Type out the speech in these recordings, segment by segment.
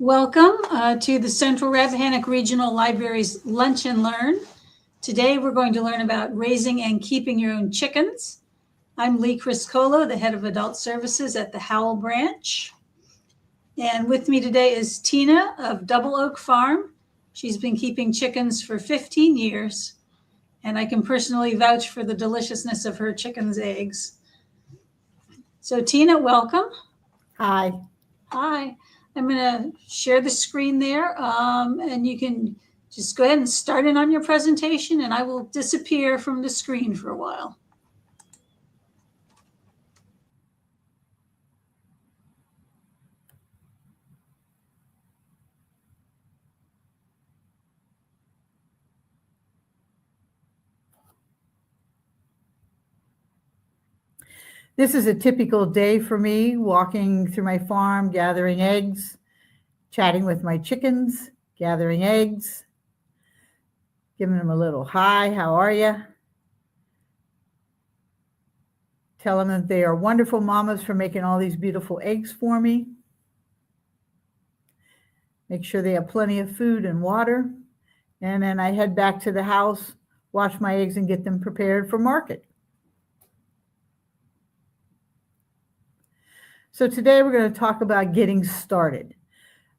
Welcome to the Central Rappahannock Regional Library's Lunch and Learn. Today we're going to learn about raising and keeping your own chickens. I'm Lee Criscolo, the head of adult services at the Howell branch. And with me today is Tina of Double Oak Farm. She's been keeping chickens for 15 years, and I can personally vouch for the deliciousness of her chickens' eggs. So Tina, welcome. Hi. Hi. I'm going to share the screen there, and you can just go ahead and start in on your presentation, and I will disappear from the screen for a while. This is a typical day for me, walking through my farm, gathering eggs, chatting with my chickens, gathering eggs, giving them a little hi, how are you? Tell them that they are wonderful mamas for making all these beautiful eggs for me. Make sure they have plenty of food and water. And then I head back to the house, wash my eggs and get them prepared for market. So today we're going to talk about getting started.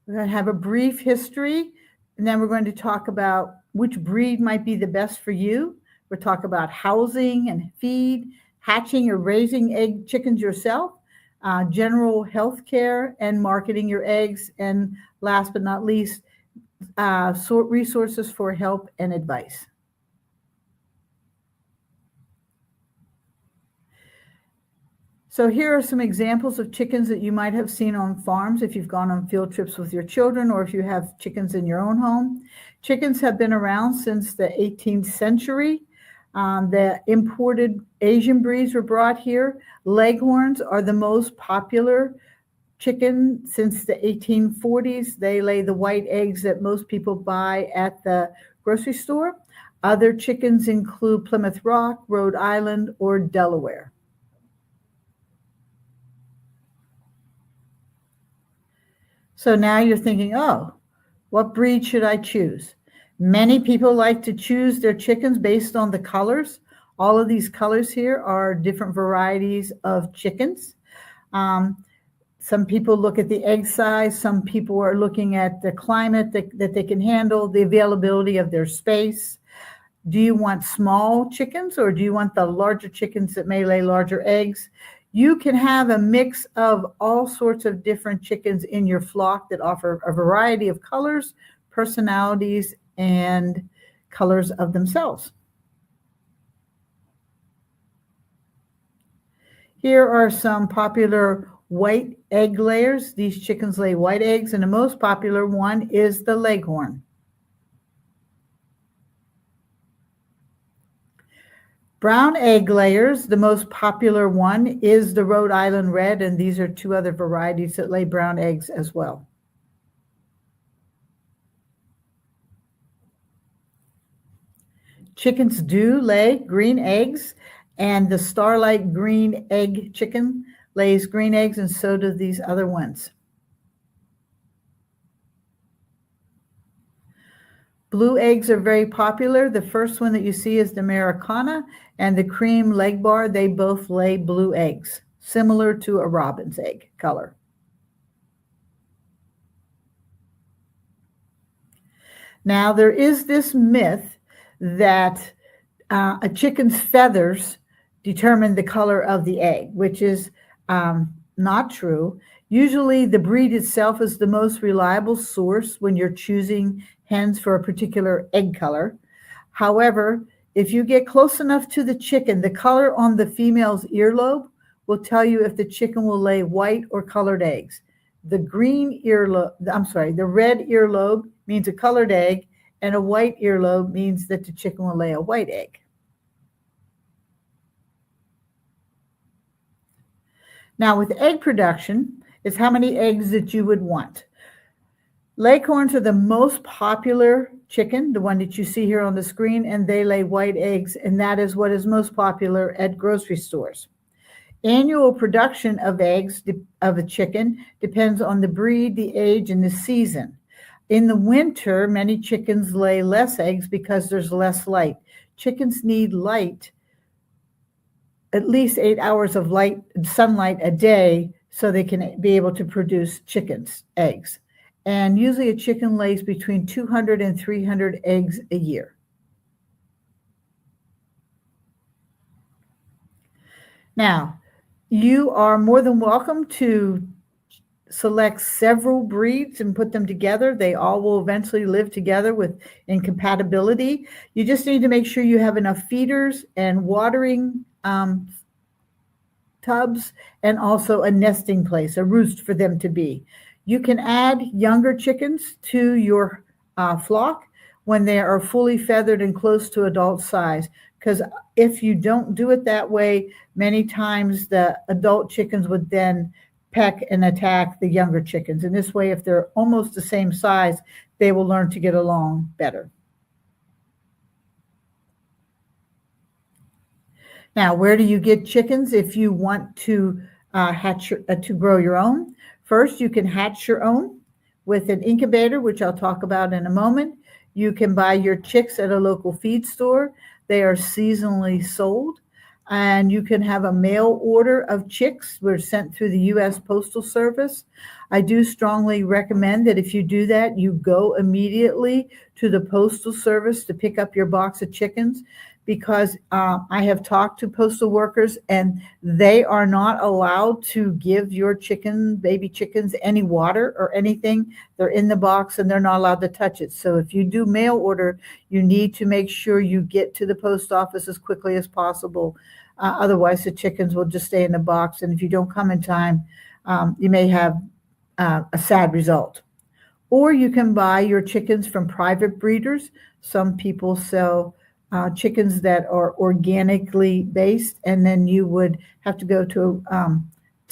We're going to have a brief history, and then we're going to talk about which breed might be the best for you. We'll talk about housing and feed, hatching or raising egg chickens yourself, general health care, and marketing your eggs, and last but not least, resources for help and advice. So here are some examples of chickens that you might have seen on farms if you've gone on field trips with your children or if you have chickens in your own home. Chickens have been around since the 18th century. The imported Asian breeds were brought here. Leghorns are the most popular chicken since the 1840s. They lay the white eggs that most people buy at the grocery store. Other chickens include Plymouth Rock, Rhode Island, or Delaware. So now you're thinking, oh, what breed should I choose? Many people like to choose their chickens based on the colors. All of these colors here are different varieties of chickens. Some people look at the egg size. Some people are looking at the climate that they can handle, the availability of their space. Do you want small chickens or do you want the larger chickens that may lay larger eggs? You can have a mix of all sorts of different chickens in your flock that offer a variety of colors, personalities, and colors of themselves. Here are some popular white egg layers. These chickens lay white eggs, and the most popular one is the Leghorn. Brown egg layers, the most popular one is the Rhode Island Red, and these are two other varieties that lay brown eggs as well. Chickens do lay green eggs, and the Starlight green egg chicken lays green eggs, and so do these other ones. Blue eggs are very popular. The first one that you see is the Americana and the cream leg bar. They both lay blue eggs, similar to a robin's egg color. Now, there is this myth that a chicken's feathers determine the color of the egg, which is not true. Usually, the breed itself is the most reliable source when you're choosing hens for a particular egg color. However, if you get close enough to the chicken, the color on the female's earlobe will tell you if the chicken will lay white or colored eggs. The red earlobe means a colored egg, and a white earlobe means that the chicken will lay a white egg. Now, with egg production, it's how many eggs that you would want. Leghorns are the most popular chicken, the one that you see here on the screen, and they lay white eggs, and that is what is most popular at grocery stores. Annual production of eggs of a chicken depends on the breed, the age, and the season. In the winter, many chickens lay less eggs because there's less light. Chickens need light, at least 8 hours of sunlight a day, so they can be able to produce eggs. And usually a chicken lays between 200 and 300 eggs a year. Now, you are more than welcome to select several breeds and put them together. They all will eventually live together in compatibility. You just need to make sure you have enough feeders and watering tubs, and also a nesting place, a roost for them to be. You can add younger chickens to your flock when they are fully feathered and close to adult size, because if you don't do it that way, many times the adult chickens would then peck and attack the younger chickens. And this way, if they're almost the same size, they will learn to get along better. Now, where do you get chickens if you want to to grow your own? First, you can hatch your own with an incubator, which I'll talk about in a moment. You can buy your chicks at a local feed store. They are seasonally sold. And you can have a mail order of chicks. We're sent through the U.S. Postal Service. I do strongly recommend that if you do that, you go immediately to the Postal Service to pick up your box of chickens, because I have talked to postal workers and they are not allowed to give your baby chickens, any water or anything. They're in the box and they're not allowed to touch it. So if you do mail order, you need to make sure you get to the post office as quickly as possible. Otherwise, the chickens will just stay in the box. And if you don't come in time, you may have a sad result. Or you can buy your chickens from private breeders. Some people sell chickens that are organically based, and then you would have to go to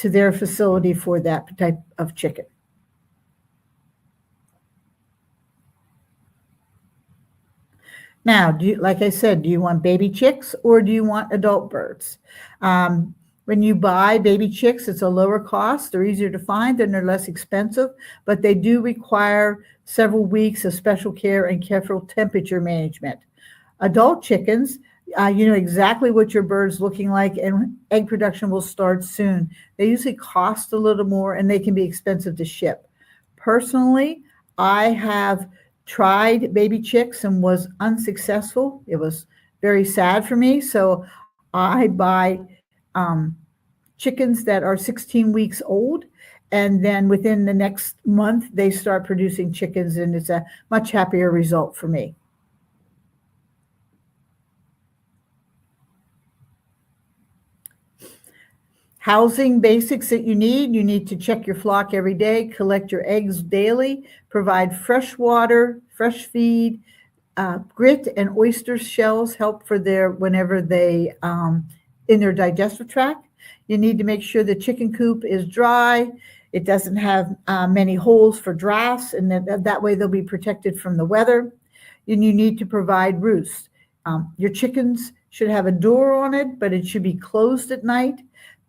their facility for that type of chicken. Now, like I said, do you want baby chicks or do you want adult birds? When you buy baby chicks, it's a lower cost. They're easier to find and they're less expensive, but they do require several weeks of special care and careful temperature management. Adult chickens, you know exactly what your bird's looking like, and egg production will start soon. They usually cost a little more and they can be expensive to ship. Personally, I have tried baby chicks and was unsuccessful. It was very sad for me. So I buy chickens that are 16 weeks old, and then within the next month, they start producing chickens, and it's a much happier result for me. Housing basics that you need to check your flock every day, collect your eggs daily, provide fresh water, fresh feed, grit and oyster shells help for whenever they, in their digestive tract. You need to make sure the chicken coop is dry. It doesn't have many holes for drafts, and that way they'll be protected from the weather. And you need to provide roosts. Your chickens should have a door on it, but it should be closed at night,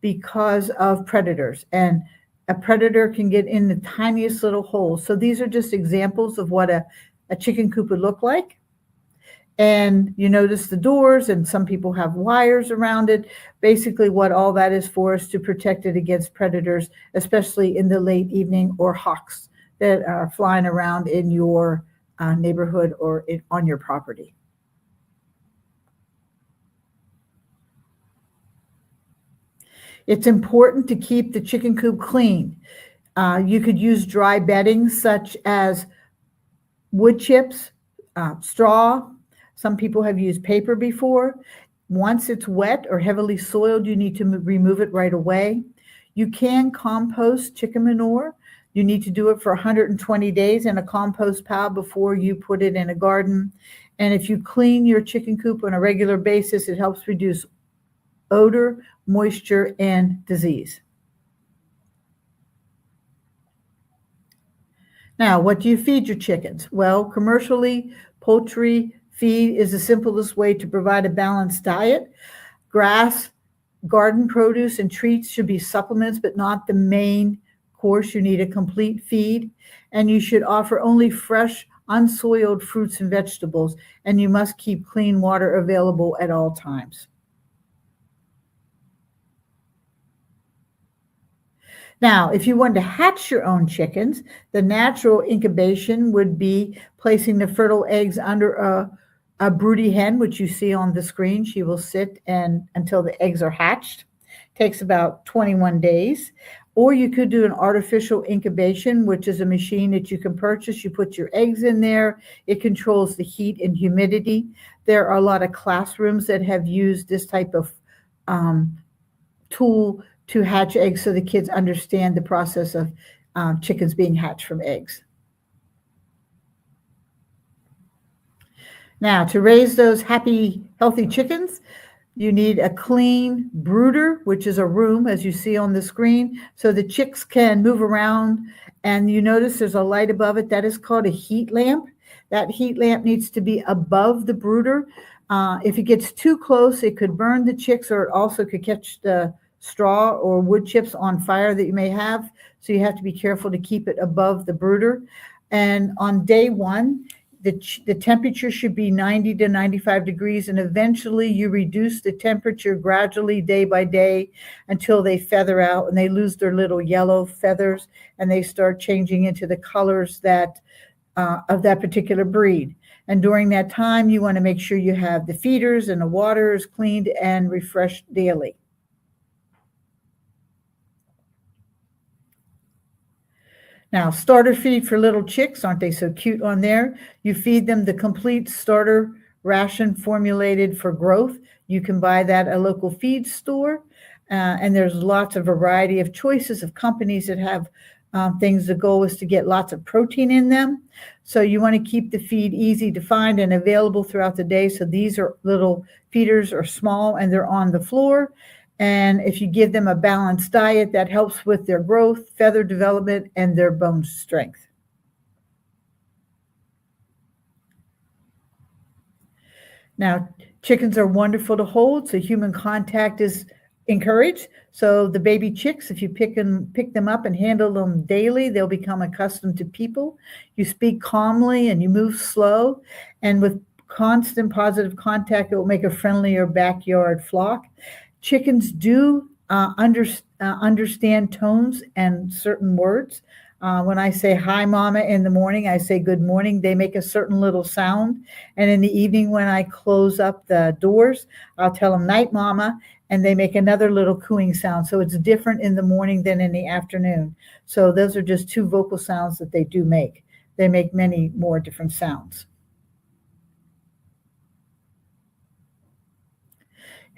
because of predators, and a predator can get in the tiniest little holes. So these are just examples of what a chicken coop would look like. And you notice the doors, and some people have wires around it. Basically what all that is for is to protect it against predators, especially in the late evening, or hawks that are flying around in your neighborhood or on your property. It's important to keep the chicken coop clean. You could use dry bedding such as wood chips, straw. Some people have used paper before. Once it's wet or heavily soiled, you need to remove it right away. You can compost chicken manure. You need to do it for 120 days in a compost pile before you put it in a garden. And if you clean your chicken coop on a regular basis, it helps reduce odor, moisture, and disease. Now, what do you feed your chickens? Well, commercially, poultry feed is the simplest way to provide a balanced diet. Grass Garden produce and treats should be supplements, but not the main course. You need a complete feed, and you should offer only fresh, unsoiled fruits and vegetables, and you must keep clean water available at all times. Now, if you want to hatch your own chickens, the natural incubation would be placing the fertile eggs under a broody hen, which you see on the screen. She will sit until the eggs are hatched. Takes about 21 days. Or you could do an artificial incubation, which is a machine that you can purchase. You put your eggs in there. It controls the heat and humidity. There are a lot of classrooms that have used this type of tool to hatch eggs so the kids understand the process of chickens being hatched from eggs. Now, to raise those happy, healthy chickens, you need a clean brooder, which is a room, as you see on the screen, so the chicks can move around. And you notice there's a light above it. That is called a heat lamp. That heat lamp needs to be above the brooder. If it gets too close, it could burn the chicks, or it also could catch the straw or wood chips on fire that you may have. So you have to be careful to keep it above the brooder. And on day one, the temperature should be 90 to 95 degrees, and eventually you reduce the temperature gradually day by day until they feather out and they lose their little yellow feathers and they start changing into the colors that of that particular breed. And during that time, you want to make sure you have the feeders and the waters cleaned and refreshed daily. Now, starter feed for little chicks, aren't they so cute on there? You feed them the complete starter ration formulated for growth. You can buy that at a local feed store, and there's lots of variety of choices of companies that have things. The goal is to get lots of protein in them. So you want to keep the feed easy to find and available throughout the day. So these are little feeders are small and they're on the floor. And if you give them a balanced diet, that helps with their growth, feather development, and their bone strength. Now, chickens are wonderful to hold, so human contact is encouraged. So the baby chicks, if you pick them up and handle them daily, they'll become accustomed to people. You speak calmly and you move slow. And with constant positive contact, it will make a friendlier backyard flock. Chickens do understand tones and certain words. When I say hi, mama, in the morning, I say good morning. They make a certain little sound. And in the evening, when I close up the doors, I'll tell them night, mama, and they make another little cooing sound. So it's different in the morning than in the afternoon. So those are just two vocal sounds that they do make. They make many more different sounds.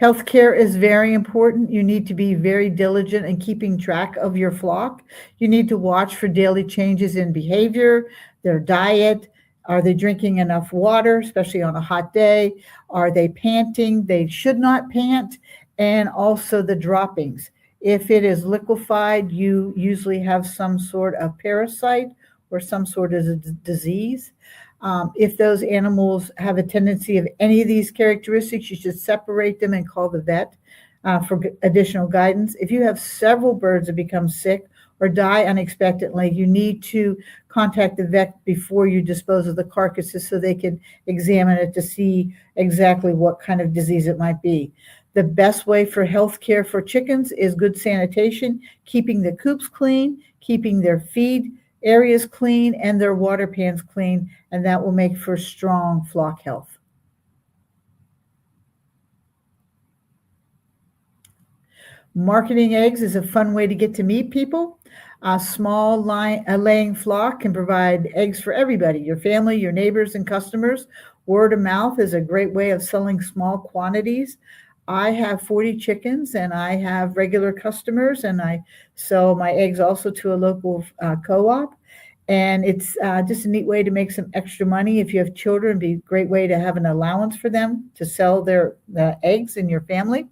Healthcare is very important. You need to be very diligent in keeping track of your flock. You need to watch for daily changes in behavior, their diet. Are they drinking enough water, especially on a hot day? Are they panting? They should not pant. And also the droppings. If it is liquefied, you usually have some sort of parasite or some sort of disease. If those animals have a tendency of any of these characteristics, you should separate them and call the vet for additional guidance. If you have several birds that become sick or die unexpectedly, you need to contact the vet before you dispose of the carcasses so they can examine it to see exactly what kind of disease it might be. The best way for health care for chickens is good sanitation, keeping the coops clean, keeping their feed areas clean, and their water pans clean, and that will make for strong flock health. Marketing eggs is a fun way to get to meet people. A small laying flock can provide eggs for everybody, your family, your neighbors, and customers. Word of mouth is a great way of selling small quantities. I have 40 chickens and I have regular customers, and I sell my eggs also to a local co-op. And it's just a neat way to make some extra money. If you have children, it'd be a great way to have an allowance for them to sell their eggs in your family.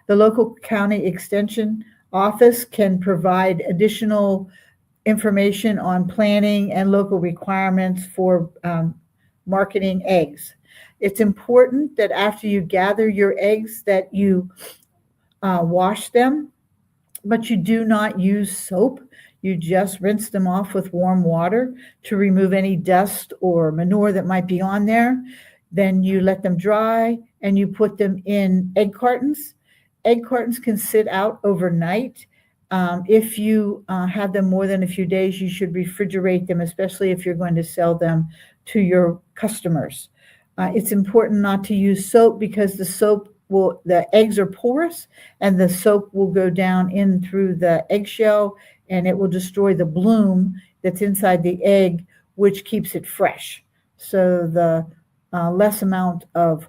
The local county extension office can provide additional information on planning and local requirements for marketing eggs. It's important that after you gather your eggs that you wash them, but you do not use soap. You just rinse them off with warm water to remove any dust or manure that might be on there. Then you let them dry and you put them in egg cartons. Egg cartons can sit out overnight. If you have them more than a few days, you should refrigerate them, especially if you're going to sell them to your customers. It's important not to use soap because the eggs are porous and the soap will go down in through the eggshell and it will destroy the bloom that's inside the egg, which keeps it fresh. So the less amount of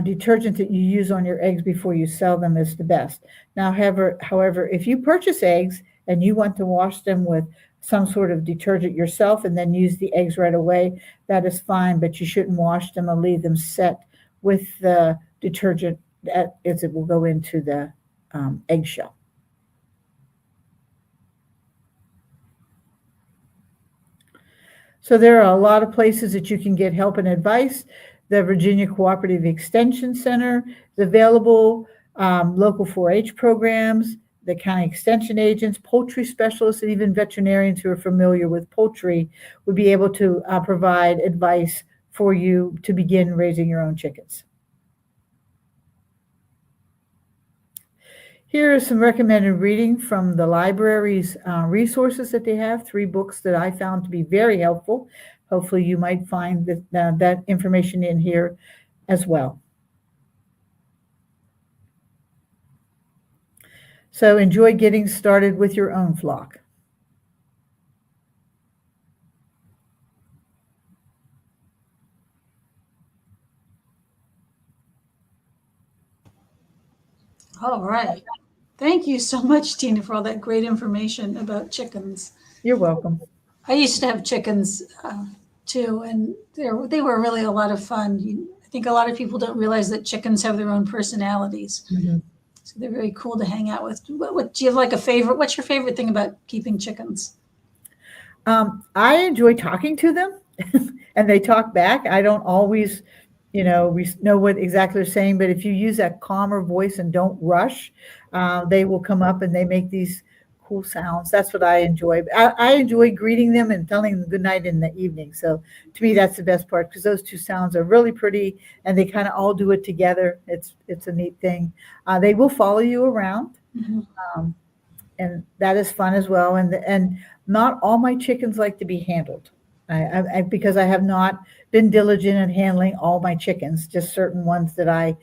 detergent that you use on your eggs before you sell them is the best. Now, however, if you purchase eggs and you want to wash them with some sort of detergent yourself and then use the eggs right away, that is fine, but you shouldn't wash them and leave them set with the detergent as it will go into the eggshell. So there are a lot of places that you can get help and advice. The Virginia Cooperative Extension Center is available, local 4-H programs, the county extension agents, poultry specialists, and even veterinarians who are familiar with poultry would be able to provide advice for you to begin raising your own chickens. Here is some recommended reading from the library's resources that they have, 3 books that I found to be very helpful. Hopefully you might find that information in here as well. So enjoy getting started with your own flock. All right. Thank you so much, Tina, for all that great information about chickens. You're welcome. I used to have chickens too, and they were really a lot of fun. I think a lot of people don't realize that chickens have their own personalities. Mm-hmm. So they're very cool to hang out with. What do you have like a favorite? What's your favorite thing about keeping chickens? I enjoy talking to them and they talk back. I don't always, we know what exactly they're saying, but if you use that calmer voice and don't rush, they will come up and they make these cool sounds. That's what I enjoy. I enjoy greeting them and telling them good night in the evening. So to me, that's the best part because those 2 sounds are really pretty and they kind of all do it together. It's a neat thing. They will follow you around. Mm-hmm. And that is fun as well. And not all my chickens like to be handled. Because I have not been diligent in handling all my chickens, just certain ones that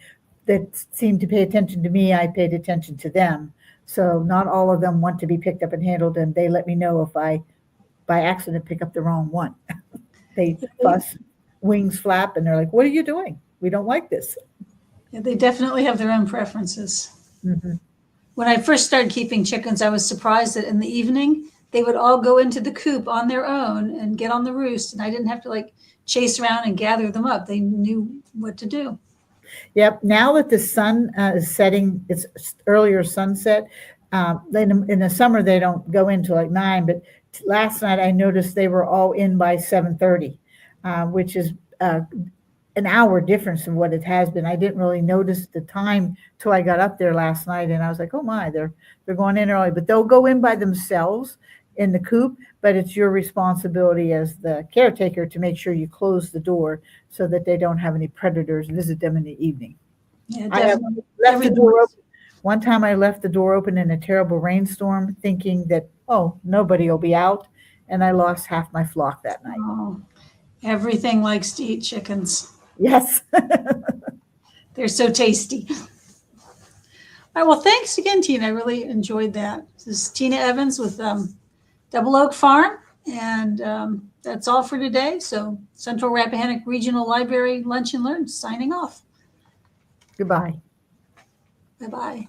seem to pay attention to me, I paid attention to them. So not all of them want to be picked up and handled, and they let me know if I, by accident, pick up the wrong one. They fuss, wings flap, and they're like, what are you doing? We don't like this. Yeah, they definitely have their own preferences. Mm-hmm. When I first started keeping chickens, I was surprised that in the evening, they would all go into the coop on their own and get on the roost, and I didn't have to chase around and gather them up. They knew what to do. Yep. Now that the sun is setting, it's earlier sunset. In the summer, they don't go into 9, but last night I noticed they were all in by 7:30, which is an hour difference from what it has been. I didn't really notice the time till I got up there last night, and I was like, oh my, they're going in early, but they'll go in by themselves in the coop, but it's your responsibility as the caretaker to make sure you close the door so that they don't have any predators visit them in the evening. Yeah, I have left the door open. One time I left the door open in a terrible rainstorm thinking that, nobody will be out, and I lost half my flock that night. Oh, everything likes to eat chickens. Yes. They're so tasty. All right, well, thanks again, Tina. I really enjoyed that. This is Tina Evans with Double Oak Farm, and that's all for today. So Central Rappahannock Regional Library Lunch and Learn signing off. Goodbye. Bye-bye.